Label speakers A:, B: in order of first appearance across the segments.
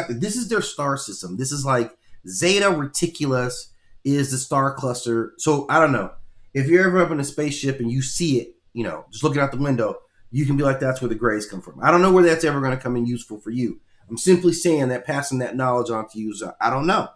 A: This is their star system. This is like Zeta Reticulus is the star cluster. So I don't know. If you're ever up in a spaceship and you see it, you know, just looking out the window, you can be like, that's where the grays come from. I don't know where that's ever going to come in useful for you. I'm simply saying that passing that knowledge on to you, I don't know.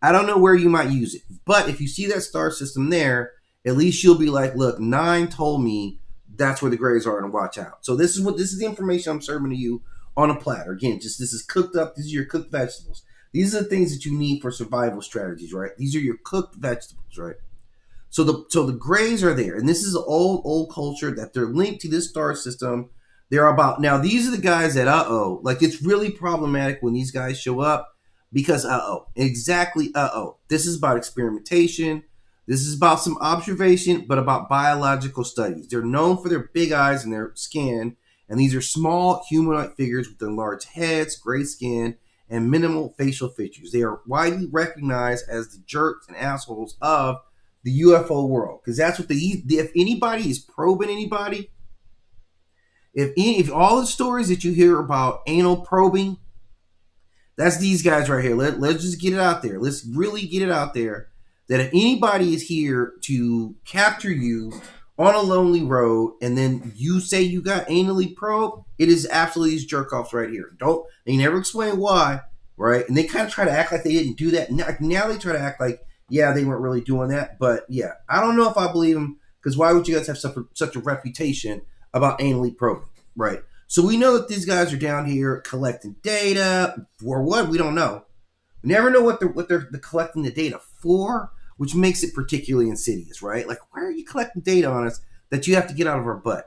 A: I don't know where you might use it. But if you see that star system there, at least you'll be like, look, 9 told me that's where the grays are and watch out. So this is the information I'm serving to you on a platter. Again, just this is cooked up. These are your cooked vegetables. These are the things that you need for survival strategies, right? These are your cooked vegetables, right? So the grays are there, and this is an old culture that they're linked to this star system. They're about now. These are the guys that like it's really problematic when these guys show up because exactly This is about experimentation. This is about some observation, but about biological studies. They're known for their big eyes and their skin, and these are small humanoid figures with large heads, gray skin, and minimal facial features. They are widely recognized as the jerks and assholes of the UFO world, because that's what if anybody is probing anybody, if all the stories that you hear about anal probing, that's these guys right here. Let's just get it out there. Let's really get it out there that if anybody is here to capture you on a lonely road and then you say you got anally probed, it is absolutely these jerk-offs right here. They never explain why, right? And they kind of try to act like they didn't do that. Now they try to act like, yeah, they weren't really doing that. But yeah, I don't know if I believe them, because why would you guys have such a reputation about anally probing, right? So we know that these guys are down here collecting data for what? We don't know. We never know what they're collecting the data for, which makes it particularly insidious, right? Like, why are you collecting data on us that you have to get out of our butt?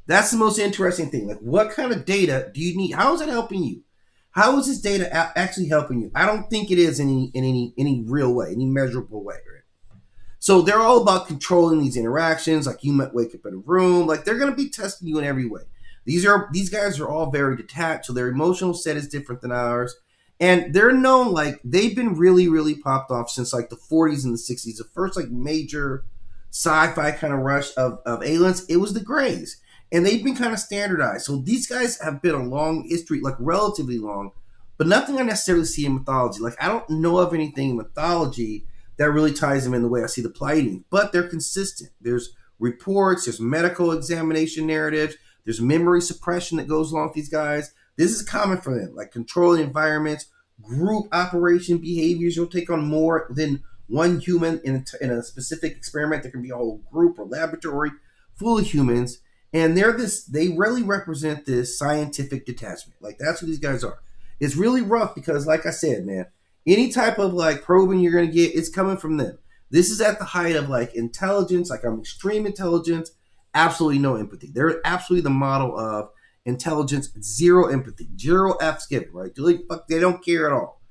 A: That's the most interesting thing. Like, what kind of data do you need? How is it helping you? How is this data actually helping you? I don't think it is in any real way, any measurable way, right? So they're all about controlling these interactions. Like, you might wake up in a room. Like, they're going to be testing you in every way. These guys are all very detached, so their emotional set is different than ours. And they're known, like, they've been really, really popped off since, like, the 40s and the 60s. The first, like, major sci-fi kind of rush of aliens, it was the Greys. And they've been kind of standardized. So these guys have been a long history, like, relatively long, but nothing I necessarily see in mythology. Like, I don't know of anything in mythology that really ties them in the way I see the Pleiadians. But they're consistent. There's reports, there's medical examination narratives, there's memory suppression that goes along with these guys. This is common for them, like controlling environments, group operation behaviors. You'll take on more than one human in a specific experiment. There can be a whole group or laboratory full of humans, and they really represent this scientific detachment. Like, that's what these guys are. It's really rough because, like I said, man, any type of like probing you're gonna get, it's coming from them. This is at the height of like intelligence, like extreme intelligence, absolutely no empathy. They're absolutely the model of intelligence, zero empathy, zero F's given, right? They don't care at all.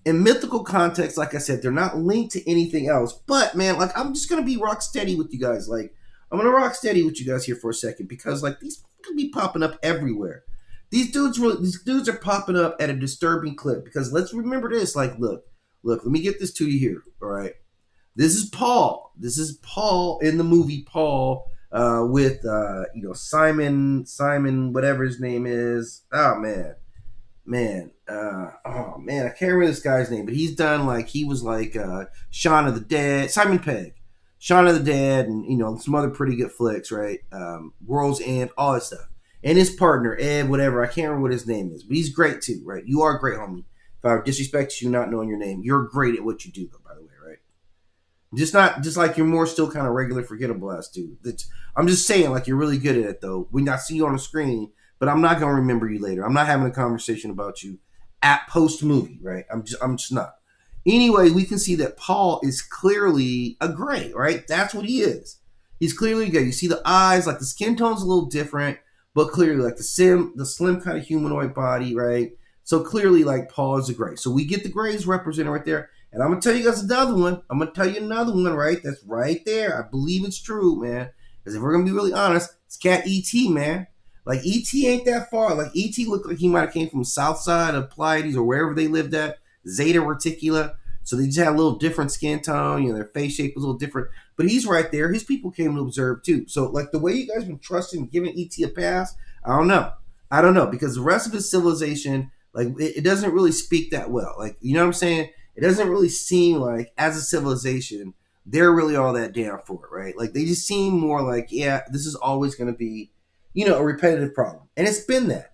A: In mythical context, like I said, they're not linked to anything else. But man, like, I'm just gonna be rock steady with you guys. Like, I'm gonna rock steady with you guys here for a second, because like these could be popping up everywhere. These dudes are popping up at a disturbing clip, because let's remember this. Like, look, let me get this to you here. All right, this is Paul. This is Paul in the movie Paul. With Simon, whatever his name is. Oh man, I can't remember this guy's name, but he's done like he was like Shaun of the Dead, Simon Pegg, Shaun of the Dead, and some other pretty good flicks, right? World's End, all that stuff. And his partner Ed, whatever, I can't remember what his name is, but he's great too, right? You are great, homie. If I disrespect you not knowing your name, you're great at what you do, though, by the way, right? Just like you're more still kind of regular forgettable ass dude. I'm just saying, like, you're really good at it though. When I see you on the screen, but I'm not gonna remember you later. I'm not having a conversation about you at post movie, right? I'm just not. Anyway, we can see that Paul is clearly a gray, right? That's what he is. He's clearly gray. You see the eyes, like the skin tone's a little different, but clearly like the slim kind of humanoid body, right? So clearly, like, Paul is a gray. So we get the grays represented right there. And I'm going to tell you guys another one. I'm going to tell you another one, right? That's right there. I believe it's true, man. Because if we're going to be really honest, it's Cat E.T., man. Like, E.T. ain't that far. Like, E.T. looked like he might have came from the south side of Pleiades or wherever they lived at. Zeta Reticula. So they just had a little different skin tone. Their face shape was a little different. But he's right there. His people came to observe, too. So, like, the way you guys been trusting and giving E.T. a pass, I don't know. Because the rest of his civilization, Like it doesn't really speak that well. Like, you know what I'm saying? It doesn't really seem like as a civilization they're really all that down for it, right? Like they just seem more like, yeah, this is always going to be, a repetitive problem, and it's been that,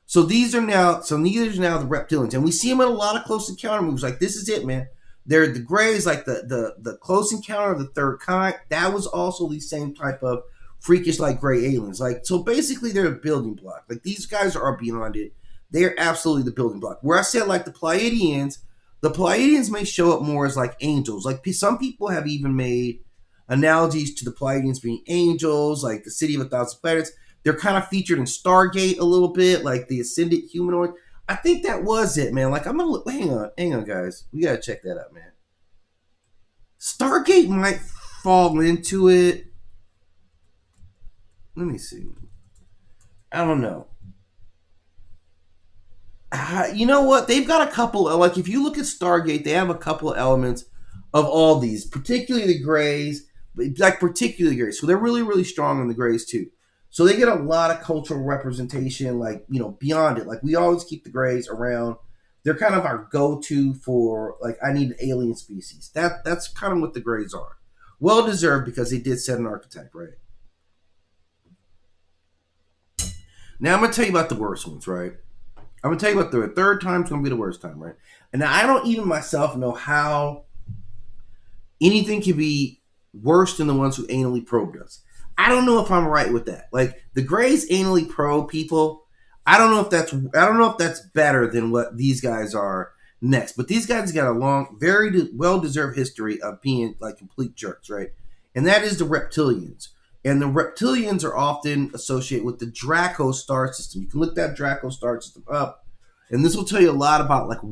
A: So these are now the Reptilians, and we see them in a lot of Close Encounter movies. Like this is it, man. They're the Greys, like the Close Encounter of the Third Kind. That was also the same type of freakish like gray aliens. Like so, basically, they're a building block. Like these guys are beyond it. They're absolutely the building block. Where I said like the Pleiadians may show up more as like angels. Like some people have even made analogies to the Pleiadians being angels, like the City of a Thousand Planets. They're kind of featured in Stargate a little bit, like the Ascended Humanoid. I think that was it, man. Like I'm gonna hang on, guys. We gotta check that out, man. Stargate might fall into it. Let me see. I don't know. You know what? They've got a couple. Like if you look at Stargate, they have a couple of elements of all these, particularly the Greys, like particularly Greys. So they're really, really strong in the Greys too. So they get a lot of cultural representation, like beyond it. Like we always keep the Greys around. They're kind of our go-to for like I need an alien species. That's kind of what the Greys are. Well deserved because they did set an archetype, right? Now I'm gonna tell you about the worst ones, right? I'm gonna tell you about the third time's gonna be the worst time, right? And I don't even myself know how anything can be worse than the ones who anally probed us. I don't know if I'm right with that. Like the Greys anally probe people. I don't know if that's better than what these guys are next. But these guys got a long, very well-deserved history of being like complete jerks, right? And that is the Reptilians. And the Reptilians are often associated with the Draco star system. You can look that Draco star system up, and this will tell you a lot about like